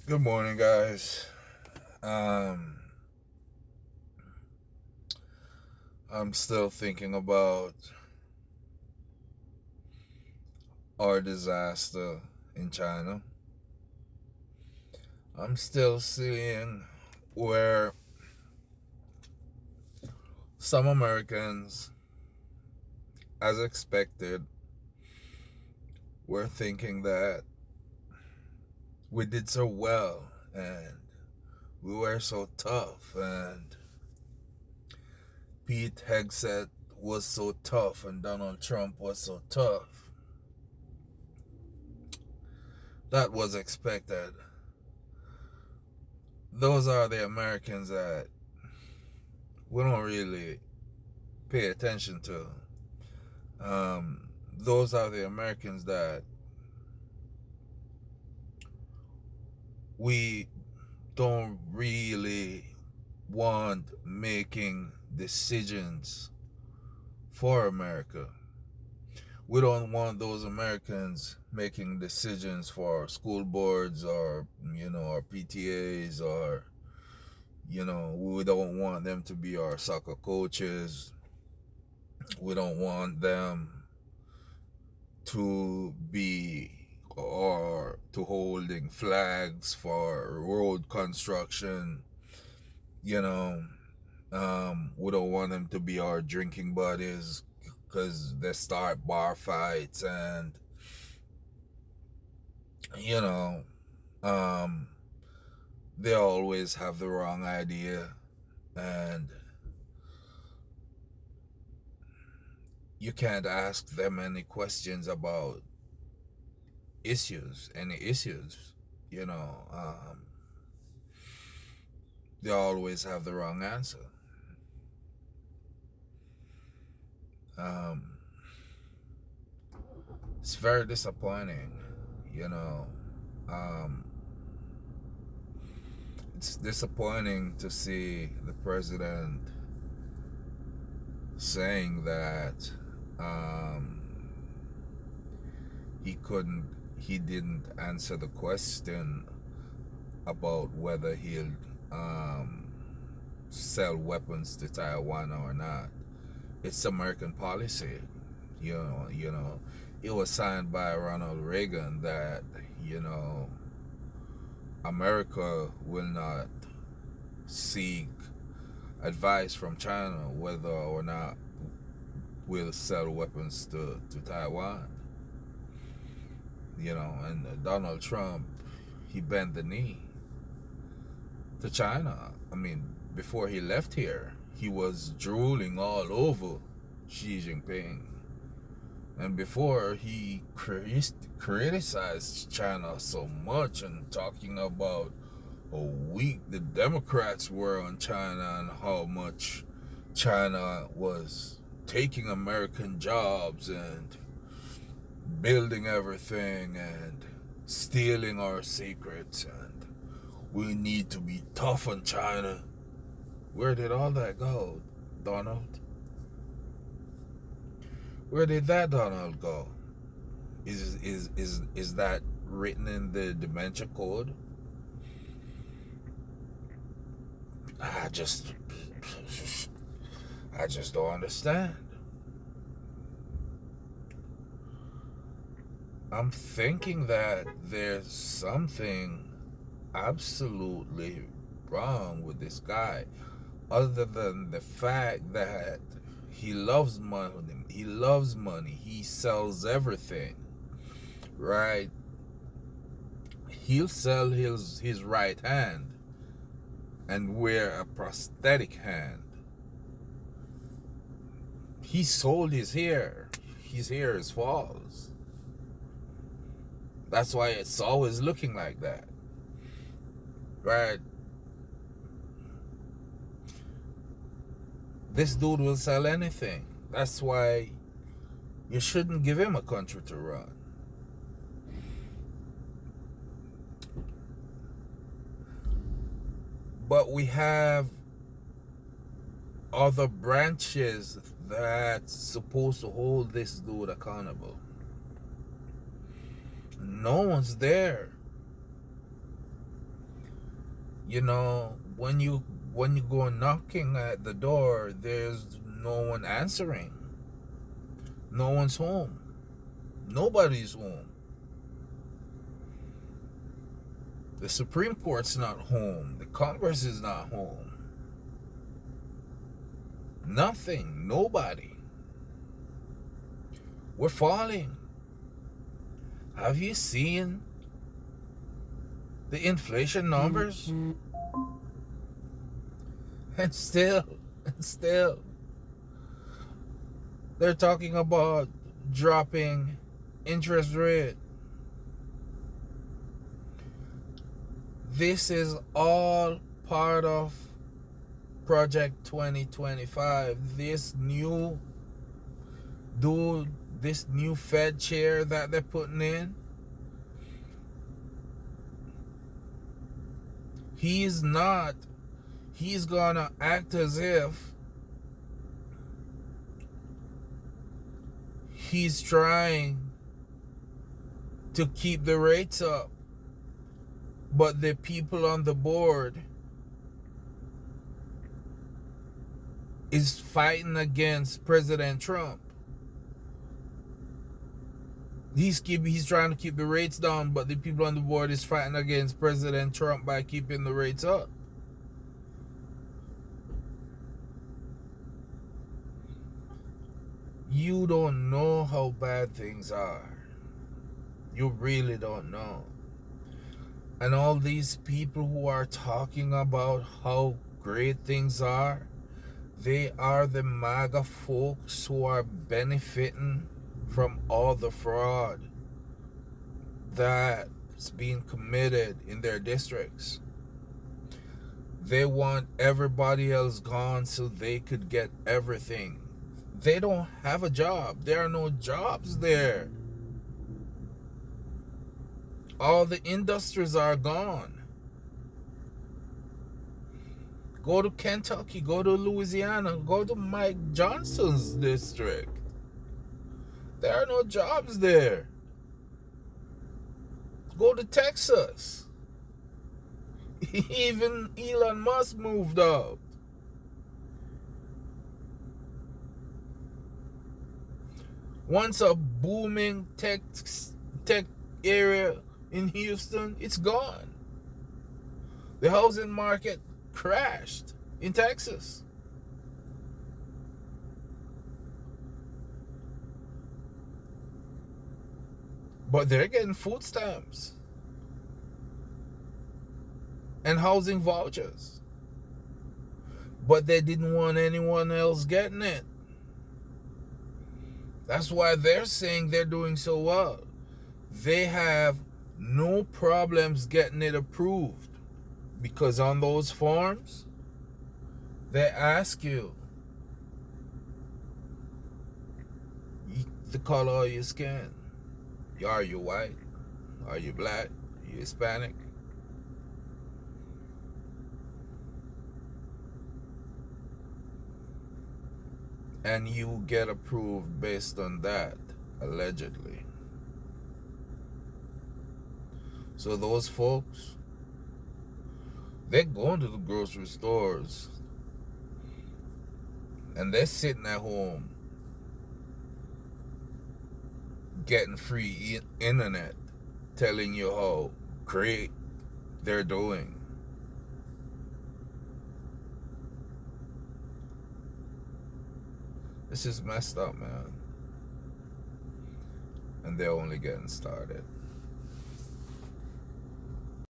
Good morning, guys. Um, I'm still thinking about our disaster in China. I'm still seeing where some Americans, as expected, were thinking that we did so well and we were so tough and Pete Hegseth was so tough and Donald Trump was so tough. That was expected. Those are the Americans that we don't really pay attention to. Those are the Americans that we don't really want making decisions for America. We don't want those Americans making decisions for school boards or, our PTAs or, we don't want them to be our soccer coaches. We don't want them to be or to holding flags for road construction. You know, we don't want them to be our drinking buddies because they start bar fights and you know, um, they always have the wrong idea and you can't ask them any questions about any issues. You know, they always have the wrong answer. Um, it's very disappointing, you know. Um, it's disappointing to see the president saying that he didn't answer the question about whether he'll um, sell weapons to Taiwan or not. It's American policy. It was signed by Ronald Reagan that you know America will not seek advice from China whether or not we'll sell weapons to Taiwan. And Donald Trump, he bent the knee to China. I mean, before he left here, he was drooling all over Xi Jinping. And before he criticized China so much and talking about how weak the Democrats were on China and how much China was taking American jobs and building everything and stealing our secrets and we need to be tough on China. Where did all that go, Donald? Where did that Donald go? Is that written in the dementia code? I just I just don't understand. I'm thinking that there's something absolutely wrong with this guy, other than the fact that he loves money. He loves money. He sells everything, right? He'll sell his right hand and wear a prosthetic hand. He sold his hair. His hair is false. That's why it's always looking like that, right? This dude will sell anything. That's why you shouldn't give him a country to run. But we have other branches that's supposed to hold this dude accountable. No one's there. You know, when you go knocking at the door, there's no one answering. No one's home. Nobody's home. The Supreme Court's not home. The Congress is not home. Nothing. Nobody. We're falling. Have you seen the inflation numbers? And still, they're talking about dropping interest rate. This is all part of Project 2025. This new Fed chair that they're putting in, he's gonna act as if he's trying to keep the rates up, but the people on the board is fighting against President Trump. He's trying to keep the rates down, but the people on the board is fighting against President Trump by keeping the rates up. You don't know how bad things are. You really don't know. And all these people who are talking about how great things are, they are the MAGA folks who are benefiting from all the fraud that's being committed in their districts. They want everybody else gone so they could get everything. They don't have a job. There are no jobs there. All the industries are gone. Go to Kentucky, go to Louisiana, go to Mike Johnson's district. There are no jobs there. Go to Texas. Even Elon Musk moved out. Once a booming tech area in Houston, it's gone. The housing market crashed in Texas. But they're getting food stamps and housing vouchers. But they didn't want anyone else getting it. That's why they're saying they're doing so well. They have no problems getting it approved, because on those forms, they ask you the color of your skin. Are you white? Are you black? Are you Hispanic? And you get approved based on that, allegedly. So those folks, they're going to the grocery stores and they're sitting at home getting free internet, telling you how great they're doing. This is messed up, man. And they're only getting started.